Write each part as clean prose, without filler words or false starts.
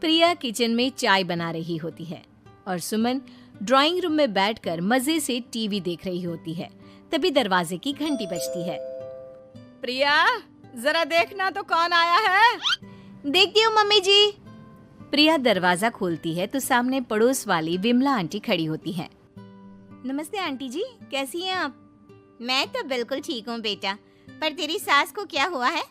प्रिया kitchen में चाय बना रही होती है और सुमन ड्राइंग रूम में बैठकर मजे से टीवी देख रही होती है। तभी दरवाजे की घंटी बजती है। प्रिया, जरा देखना तो कौन आया है। देखती हूँ मम्मी जी। प्रिया दरवाजा खोलती है तो सामने पड़ोस वाली विमला आंटी खड़ी होती है। नमस्ते आंटी जी, कैसी हैं आप? मैं तो बिल्कुल ठीक हूँ बेटा, पर तेरी सास को क्या हुआ है?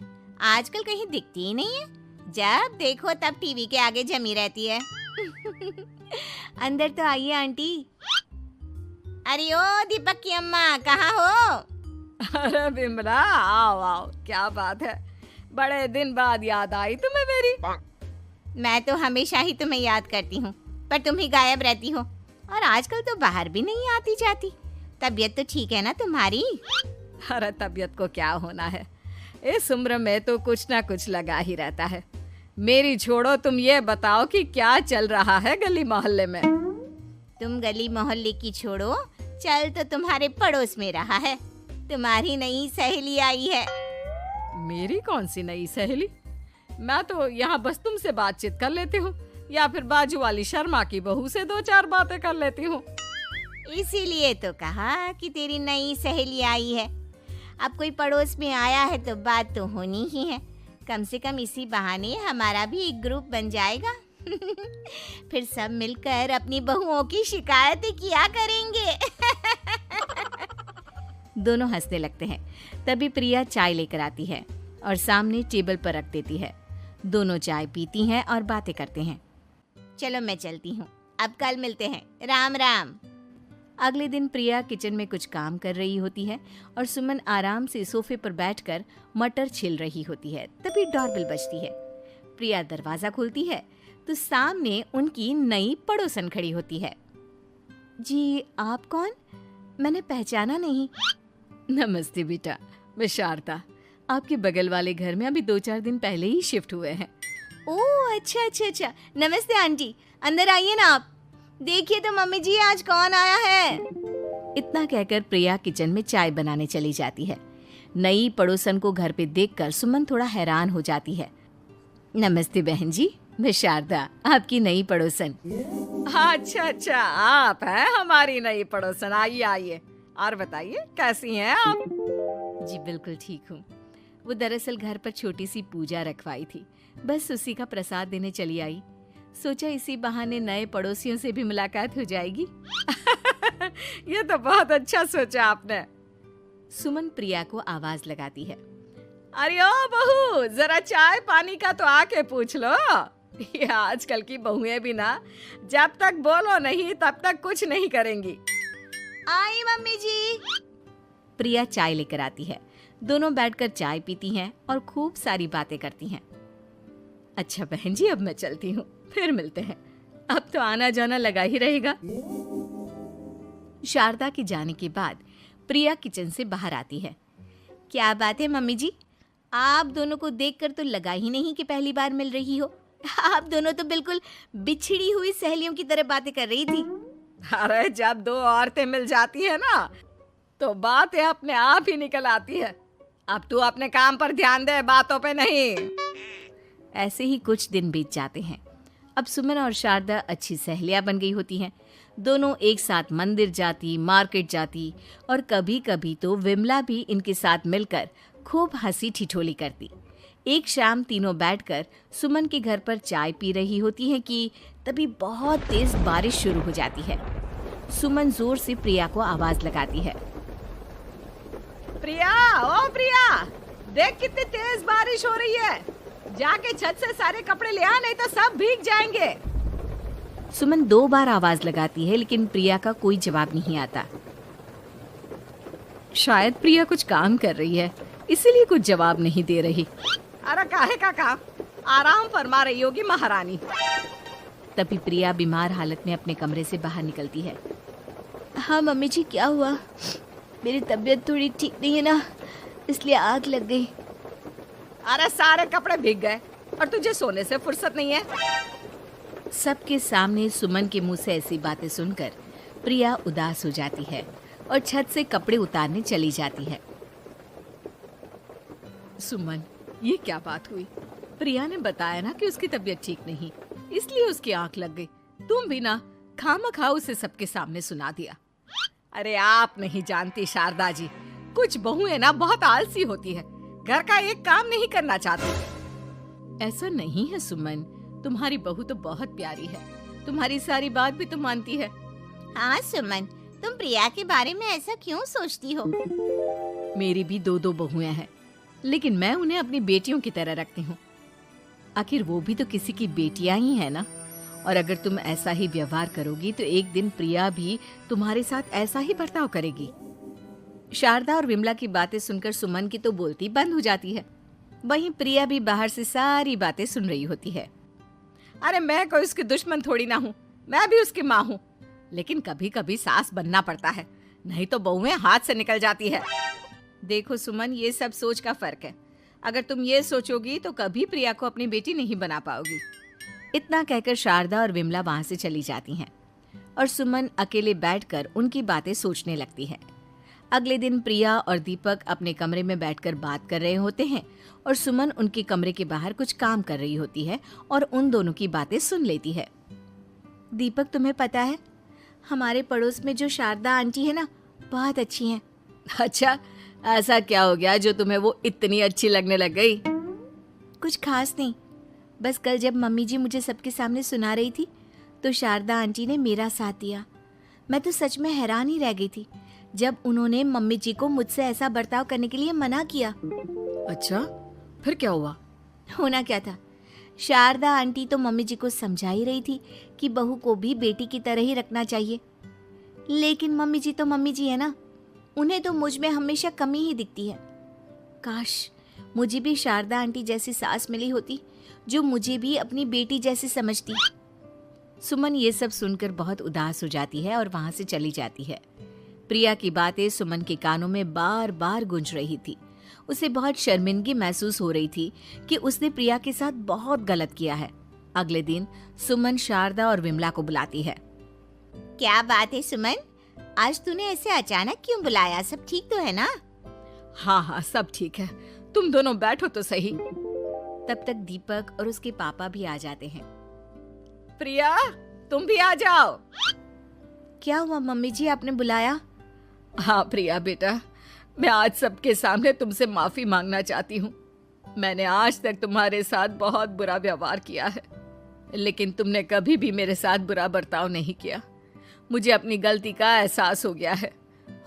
आजकल कहीं दिखती ही नहीं है। जब देखो तब टीवी के आगे जमी रहती है। अंदर तो आइए आंटी। अरे ओ दीपक की अम्मा, कहाँ हो? अरे विमला, आओ आओ, क्या बात है, बड़े दिन बाद याद आई तुम्हें मेरी। मैं तो हमेशा ही तुम्हें याद करती हूँ, पर तुम ही गायब रहती हो और आजकल तो बाहर भी नहीं आती जाती। तबीयत तो ठीक है ना तुम्हारी? अरे तबीयत को क्या होना है, इस उम्र में तो कुछ ना कुछ लगा ही रहता है। मेरी छोड़ो, तुम ये बताओ कि क्या चल रहा है गली मोहल्ले में। तुम गली मोहल्ले की छोड़ो, चल तो तुम्हारे पड़ोस में रहा है। तुम्हारी नई सहेली आई है। मेरी कौन सी नई सहेली? मैं तो यहाँ बस तुमसे बातचीत कर लेती हूँ या फिर बाजू वाली शर्मा की बहू से दो चार बातें कर लेती हूँ। इसीलिए तो कहा कि तेरी नई सहेली आई है। अब कोई पड़ोस में आया है तो बात तो होनी ही है। कम से कम इसी बहाने हमारा भी एक ग्रुप बन जाएगा। फिर सब मिलकर अपनी बहुओं की शिकायतें किया करेंगे। दोनों हंसने लगते हैं। तभी प्रिया चाय लेकर आती है और सामने टेबल पर रख देती है। दोनों चाय पीती हैं और बातें करते हैं। चलो मैं चलती हूँ, अब कल मिलते हैं। राम राम। अगले दिन प्रिया किचन में कुछ काम कर रही होती है और सुमन आराम से सोफे पर बैठकर मटर छिल रही होती है। तभी डोरबेल बजती है। प्रिया दरवाजा खोलती है तो सामने उनकी नई पड़ोसन खड़ी होती है। जी, आप कौन? मैंने पहचाना नहीं। नमस्ते बेटा, मैं शारदा, आपके बगल वाले घर में अभी 2-4 दिन पहले ही शिफ्ट हुए हैं। ओह अच्छा अच्छा अच्छा, नमस्ते आंटी, अंदर आइए ना आप। देखिए तो मम्मी जी, आज कौन आया है। इतना कहकर प्रिया किचन में चाय बनाने चली जाती है। नई पड़ोसन को घर पे देखकर सुमन थोड़ा हैरान हो जाती है। नमस्ते बहन जी, मैं शारदा, आपकी नई पड़ोसन। अच्छा अच्छा, आप हैं हमारी नई पड़ोसन। आइए आइए, और बताइए कैसी हैं आप? जी बिल्कुल ठीक हूँ। वो दरअसल घर पर छोटी सी पूजा रखवाई थी, बस उसी का प्रसाद देने चली आई। सोचा इसी बहाने नए पड़ोसियों से भी मुलाकात हो जाएगी। ये तो बहुत अच्छा सोचा आपने। सुमन प्रिया को आवाज लगाती है। अरे ओ बहू, जरा चाय पानी का तो आके पूछ लो। ये आजकल की बहुएं भी ना, जब तक बोलो नहीं तब तक कुछ नहीं करेंगी। आई मम्मी जी। प्रिया चाय लेकर आती है। दोनों बैठकर चाय पीती हैं और खूब सारी बातें करती हैं। अच्छा बहन जी, अब मैं चलती हूँ, फिर मिलते हैं। अब तो आना जाना लगा ही रहेगा। शारदा के जाने के बाद प्रिया किचन से बाहर आती है। क्या बात है मम्मी जी, आप दोनों को देखकर तो लगा ही नहीं कि पहली बार मिल रही हो। आप दोनों तो बिल्कुल बिछड़ी हुई सहेलियों की तरह बातें कर रही थी। अरे जब दो औरतें मिल जाती है ना, तो बातें अपने आप ही निकल आती है। अब तू अपने काम पर ध्यान दे, बातों पे नहीं। ऐसे ही कुछ दिन बीत जाते हैं। अब सुमन और शारदा अच्छी सहेलियां बन गई होती हैं। दोनों एक साथ मंदिर जाती, मार्केट जाती और कभी कभी तो विमला भी इनके साथ मिलकर खूब हंसी ठिठोली करती। एक शाम तीनों बैठकर सुमन के घर पर चाय पी रही होती हैं कि तभी बहुत तेज बारिश शुरू हो जाती है। सुमन जोर से प्रिया को आवाज लगाती है। प्रिया, ओ प्रिया, देख कितनी तेज बारिश हो रही है। जाके छत से सारे कपड़े ले आ, नहीं तो सब भीग जाएंगे। सुमन 2 बार आवाज लगाती है लेकिन प्रिया का कोई जवाब नहीं आता। शायद प्रिया कुछ काम कर रही है, इसीलिए कुछ जवाब नहीं दे रही। अरे काहे का काम, आराम फरमा रही होगी महारानी। तभी प्रिया बीमार हालत में अपने कमरे से बाहर निकलती है। हाँ मम्मी जी, क्या हुआ? मेरी तबीयत थोड़ी ठीक नहीं है ना, इसलिए आग लग गई। अरे सारे कपड़े भीग गए और तुझे सोने से फुर्सत नहीं है। सबके सामने सुमन के मुंह से ऐसी बातें सुनकर प्रिया उदास हो जाती है और छत से कपड़े उतारने चली जाती है। सुमन, ये क्या बात हुई? प्रिया ने बताया ना कि उसकी तबीयत ठीक नहीं, इसलिए उसकी आंख लग गई। तुम भी ना खामखा उसे सबके सामने सुना दिया। अरे आप नहीं जानती शारदा जी, कुछ बहुएं ना बहुत आलसी होती है, घर का एक काम नहीं करना चाहती। ऐसा नहीं है सुमन, तुम्हारी बहू तो बहुत प्यारी है, तुम्हारी सारी बात भी तो मानती है। हाँ सुमन, तुम प्रिया के बारे में ऐसा क्यों सोचती हो? मेरी भी दो बहुएं हैं, लेकिन मैं उन्हें अपनी बेटियों की तरह रखती हूँ। आखिर वो भी तो किसी की बेटियां ही है ना। और अगर तुम ऐसा ही व्यवहार करोगी तो एक दिन प्रिया भी तुम्हारे साथ ऐसा ही बर्ताव करेगी। शारदा और विमला की बातें सुनकर सुमन की तो बोलती बंद हो जाती है। वहीं प्रिया भी बाहर से सारी बातें सुन रही होती है। अरे मैं कोई उसकी दुश्मन थोड़ी ना हूँ, मैं भी उसकी माँ हूँ, लेकिन कभी कभी सास बनना पड़ता है, नहीं तो बहुएं हाथ से निकल जाती है। देखो सुमन, ये सब सोच का फर्क है। अगर तुम ये सोचोगी तो कभी प्रिया को अपनी बेटी नहीं बना पाओगी। इतना कहकर शारदा और विमला वहां से चली जाती हैं और सुमन अकेले बैठकर उनकी बातें सोचने लगती है। अगले दिन प्रिया और दीपक अपने कमरे में बैठकर बात कर रहे होते हैं और सुमन उनके कमरे के बाहर कुछ काम कर रही होती है और उन दोनों की बातें सुन लेती है। दीपक, तुम्हें पता है हमारे पड़ोस में जो शारदा आंटी है ना, बहुत अच्छी हैं। अच्छा, ऐसा क्या हो गया जो तुम्हें वो इतनी अच्छी लगने लग गई? कुछ खास नहीं, बस कल जब मम्मी जी मुझे सबके सामने सुना रही थी तो शारदा आंटी ने मेरा साथ दिया। मैं तो सच में हैरान ही रह गई थी जब उन्होंने मम्मी जी को मुझसे ऐसा बर्ताव करने के लिए मना किया। अच्छा, फिर क्या हुआ? होना क्या था, शारदा आंटी तो मम्मी जी को समझा ही रही थी कि बहू को भी बेटी की तरह ही रखना चाहिए, लेकिन मम्मी जी तो मम्मी जी है ना, उन्हें तो मुझ में हमेशा कमी ही दिखती है। काश मुझे भी शारदा आंटी जैसी सास मिली होती जो मुझे भी अपनी बेटी जैसी समझती। सुमन ये सब सुनकर बहुत उदास हो जाती है और वहां से चली जाती है। प्रिया की बातें सुमन के कानों में बार बार गूंज रही थी। उसे बहुत शर्मिंदगी महसूस हो रही थी कि उसने प्रिया के साथ बहुत गलत किया है। अगले दिन सुमन शारदा और विमला को बुलाती है। क्या बात है सुमन, आज तूने ऐसे अचानक क्यों बुलाया? सब ठीक तो है ना? हाँ, सब ठीक है, तुम दोनों बैठो तो सही। तब तक दीपक और उसके पापा भी आ जाते हैं। प्रिया, तुम भी आ जाओ। क्या हुआ मम्मी जी, आपने बुलाया? हाँ प्रिया बेटा, मैं आज सबके सामने तुमसे माफी मांगना चाहती हूँ। मैंने आज तक तुम्हारे साथ बहुत बुरा व्यवहार किया है, लेकिन तुमने कभी भी मेरे साथ बुरा बर्ताव नहीं किया। मुझे अपनी गलती का एहसास हो गया है,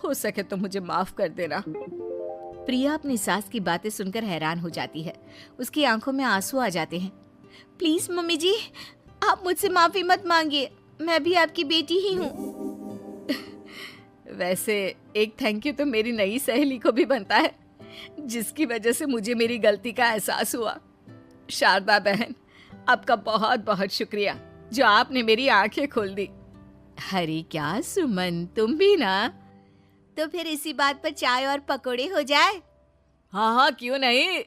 हो सके तो मुझे माफ कर देना। प्रिया अपनी सास की बातें सुनकर हैरान हो जाती है। उसकी आंखों में आंसू आ जाते हैं। प्लीज मम्मी जी, आप मुझसे माफी मत मांगिए, मैं भी आपकी बेटी ही हूँ। वैसे एक थैंक यू तो मेरी नई सहेली को भी बनता है, जिसकी वजह से मुझे मेरी गलती का एहसास हुआ। शारदा बहन, आपका बहुत बहुत शुक्रिया जो आपने मेरी आंखें खोल दी। अरे क्या सुमन, तुम भी ना। तो फिर इसी बात पर चाय और पकोड़े हो जाए? हाँ, क्यों नहीं।